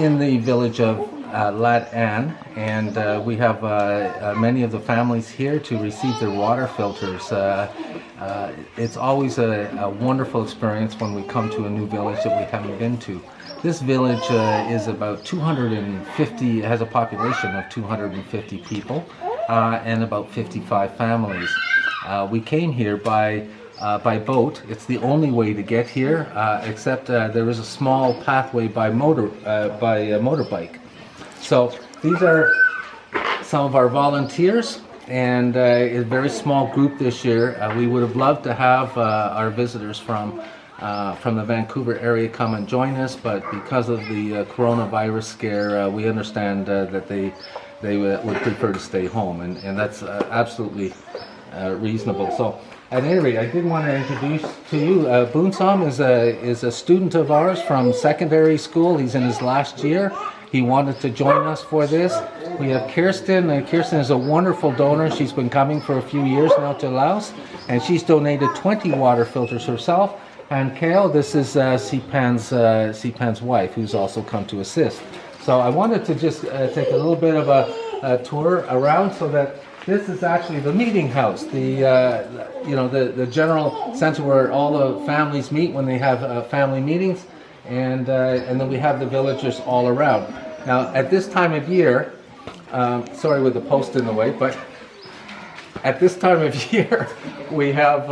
in the village of Lac Anne, and we have many of the families here to receive their water filters. It's always a wonderful experience when we come to a new village that we haven't been to. This village is about 250, has a population of 250 people and about 55 families. We came here by boat. It's the only way to get here, except there is a small pathway by motorbike. So these are some of our volunteers, and a very small group this year. We would have loved to have our visitors from the Vancouver area come and join us, but because of the coronavirus scare, we understand that they would prefer to stay home, and that's absolutely reasonable. So, at any rate, I did want to introduce to you Boonsom is a student of ours from secondary school. He's in his last year. He wanted to join us for this. We have Kirsten. Kirsten is a wonderful donor. She's been coming for a few years now to Laos, and she's donated 20 water filters herself. And Kale, this is Sipan's wife, who's also come to assist. So I wanted to just take a little bit of a tour around, so that this is actually the meeting house, the general center where all the families meet when they have family meetings, and then we have the villagers all around. Now at this time of year, sorry with the post in the way, but at this time of year we have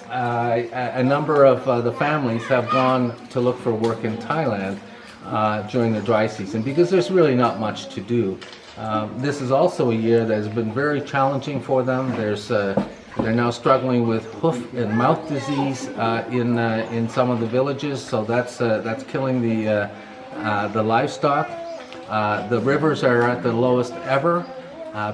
a number of the families have gone to look for work in Thailand during the dry season, because there's really not much to do. This is also a year that has been very challenging for them. They're now struggling with hoof and mouth disease in some of the villages, so that's killing the livestock. The rivers are at the lowest ever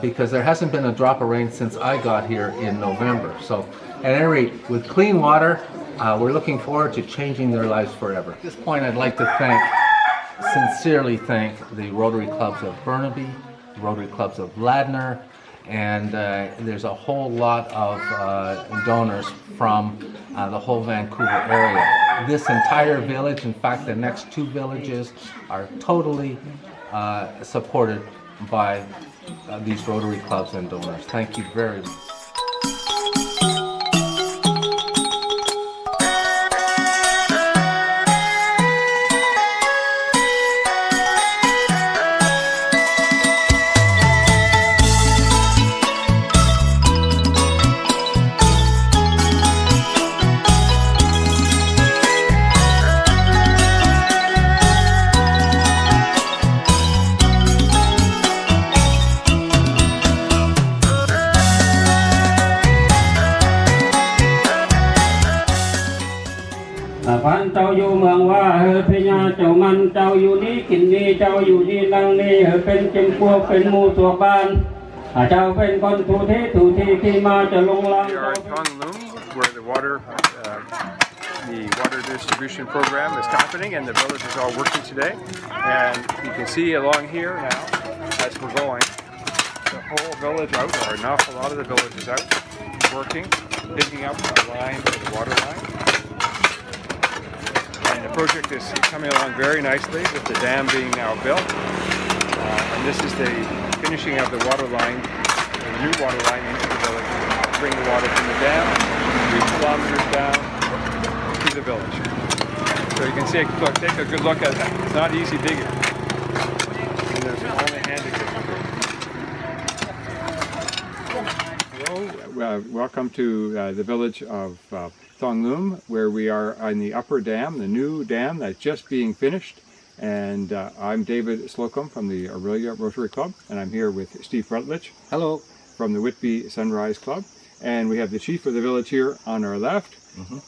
because there hasn't been a drop of rain since I got here in November. So at any rate, with clean water, we're looking forward to changing their lives forever. At this point, I'd like to sincerely thank the Rotary Clubs of Burnaby, Rotary Clubs of Ladner, and there's a whole lot of donors from the whole Vancouver area. This entire village, in fact the next two villages, are totally supported by these Rotary Clubs and donors. Thank you very much. จ้าอยู่เมืองว่าพญาเจ้ามันเจ้าอยู่นี้กินนี้เจ้าอยู่นี้นั่งนี้เป็นเจมพวกเป็นหมู่ตัวบ้านเจ้าเป็นคนทุที่ที่มาจะลงลัง We are in Thong Lum, where the water distribution program is happening, and the village is all working today. And you can see along here now, as we're going, the whole village out, or an awful lot of the village is out, working, digging up a line, the water line. And the project is coming along very nicely, with the dam being now built. And this is the finishing of the water line, the new water line into the village, to bring the water from the dam 3 kilometers down to the village. So you can see, take a good look at that. It's not easy digging. And there's only hand to get through. Hello, welcome to the village of Thong Lum, where we are on the upper dam, the new dam that's just being finished. And I'm David Slocum from the Aurelia Rotary Club, and I'm here with Steve Rutledge. Hello. From the Whitby Sunrise Club. And we have the chief of the village here on our left.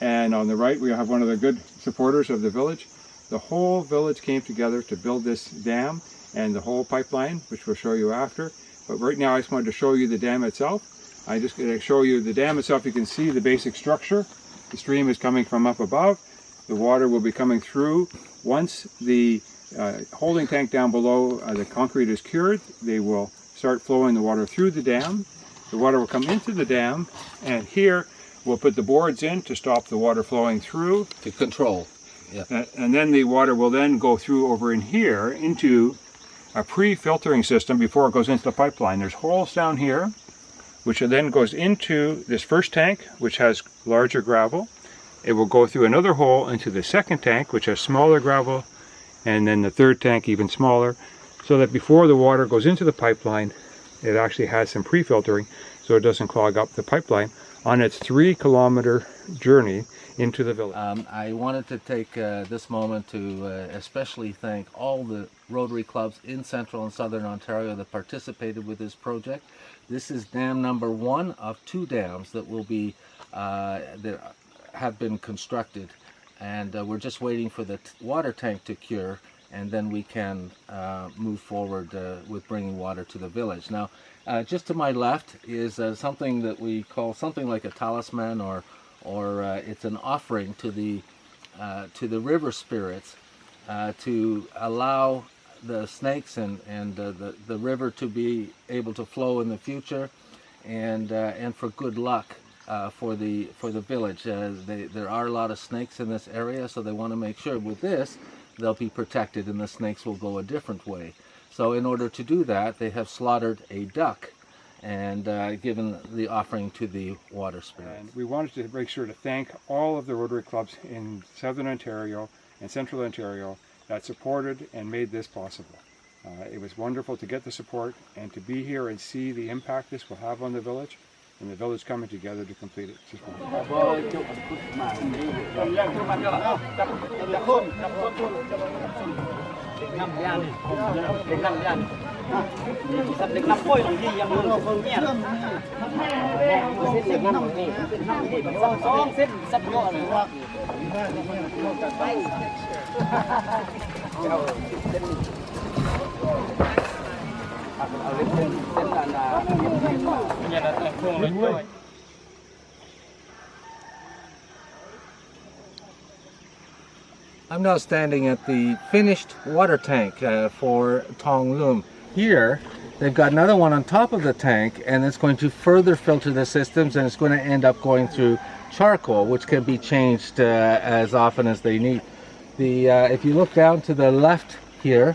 And on the right we have one of the good supporters of the village. The whole village came together to build this dam and the whole pipeline, which we'll show you after. But right now I just wanted to show you the dam itself. I'm just going to show you the dam itself. You can see the basic structure. The stream is coming from up above. The water will be coming through. Once the holding tank down below, the concrete is cured, they will start flowing the water through the dam. The water will come into the dam, and here we'll put the boards in to stop the water flowing through. To control. Yeah. And then the water will then go through over in here into a pre-filtering system before it goes into the pipeline. There's holes down here, which then goes into this first tank, which has larger gravel. It will go through another hole into the second tank, which has smaller gravel, and then the third tank even smaller, so that before the water goes into the pipeline, it actually has some pre-filtering so it doesn't clog up the pipeline on its 3-kilometer journey into the village. I wanted to take this moment to especially thank all the Rotary clubs in Central and Southern Ontario that participated with this project. This is dam number 1 of 2 dams that will be that have been constructed, and we're just waiting for the water tank to cure, and then we can move forward with bringing water to the village. Now, just to my left is something that we call something like a talisman, or it's an offering to the river spirits to allow the snakes and the river to be able to flow in the future, and for good luck for the village. There are a lot of snakes in this area, so they want to make sure with this they'll be protected and the snakes will go a different way. So in order to do that, they have slaughtered a duck and given the offering to the water spirit. And we wanted to make sure to thank all of the Rotary clubs in Southern Ontario and Central Ontario that supported and made this possible. It was wonderful to get the support and to be here and see the impact this will have on the village, and the village coming together to complete it. Just wonderful. I'm now standing at the finished water tank for Tong Loom. Here, they've got another one on top of the tank, and it's going to further filter the systems, and it's going to end up going through charcoal, which can be changed as often as they need. If you look down to the left here,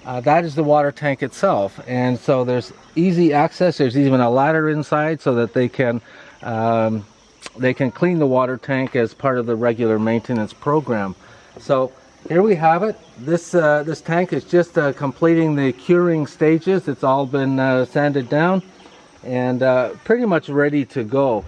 that is the water tank itself, and so there's easy access. There's even a ladder inside so that they can clean the water tank as part of the regular maintenance program. So here we have it. This tank is just completing the curing stages. It's all been sanded down and pretty much ready to go.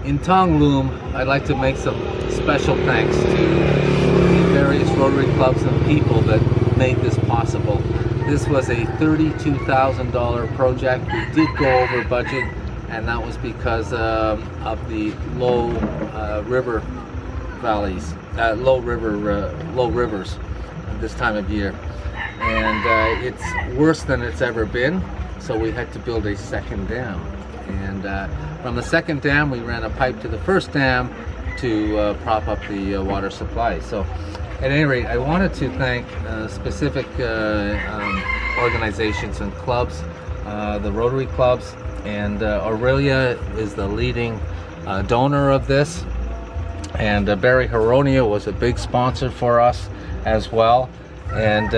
In Tong Loom, I'd like to make some special thanks to the various Rotary clubs and people that made this possible. This was a $32,000 project. We did go over budget, and that was because of the low river valleys, low rivers this time of year, and it's worse than it's ever been. So we had to build a second dam, and from the second dam we ran a pipe to the first dam to prop up the water supply. So at any rate, I wanted to thank specific organizations and clubs, the Rotary clubs, and Aurelia is the leading donor of this, and Barry Heronia was a big sponsor for us as well, and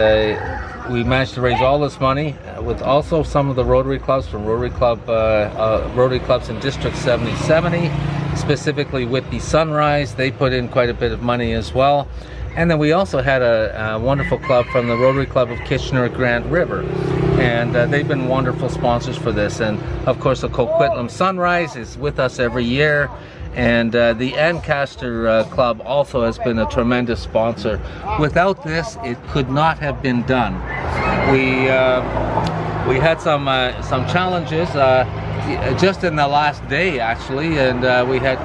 we managed to raise all this money with also some of the Rotary clubs from Rotary clubs in District 7070, specifically Whitby Sunrise. They put in quite a bit of money as well. And then we also had a wonderful club from the Rotary Club of Kitchener-Grand River, and they've been wonderful sponsors for this. And of course the Coquitlam Sunrise is with us every year, and the Ancaster Club also has been a tremendous sponsor. Without this, it could not have been done. We had some challenges just in the last day actually, and we had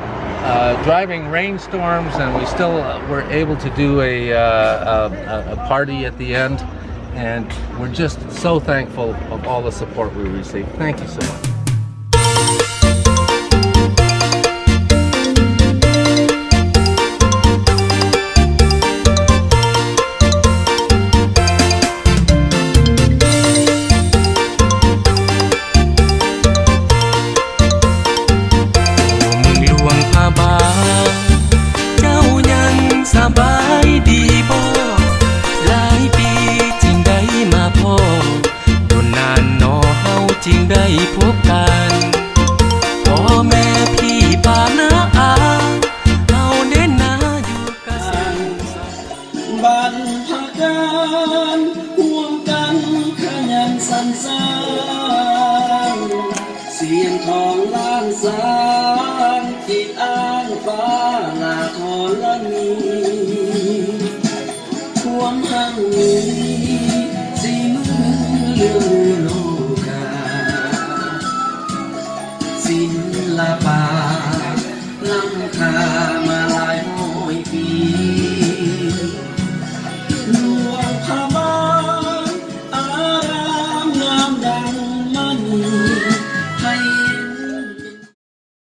driving rainstorms, and we still were able to do a party at the end, and we're just so thankful of all the support we received. Thank you so much.เจ้ายังสบายดี จึงได้พบกันพ่อแม่พี่ป้าน้าอาเอาเด่นนาอยู่กันบรรพการห่วมกันขยันสรรสร้างเสียงทองล้านสางที่อ้างฟ้าลาทรณีความหังมี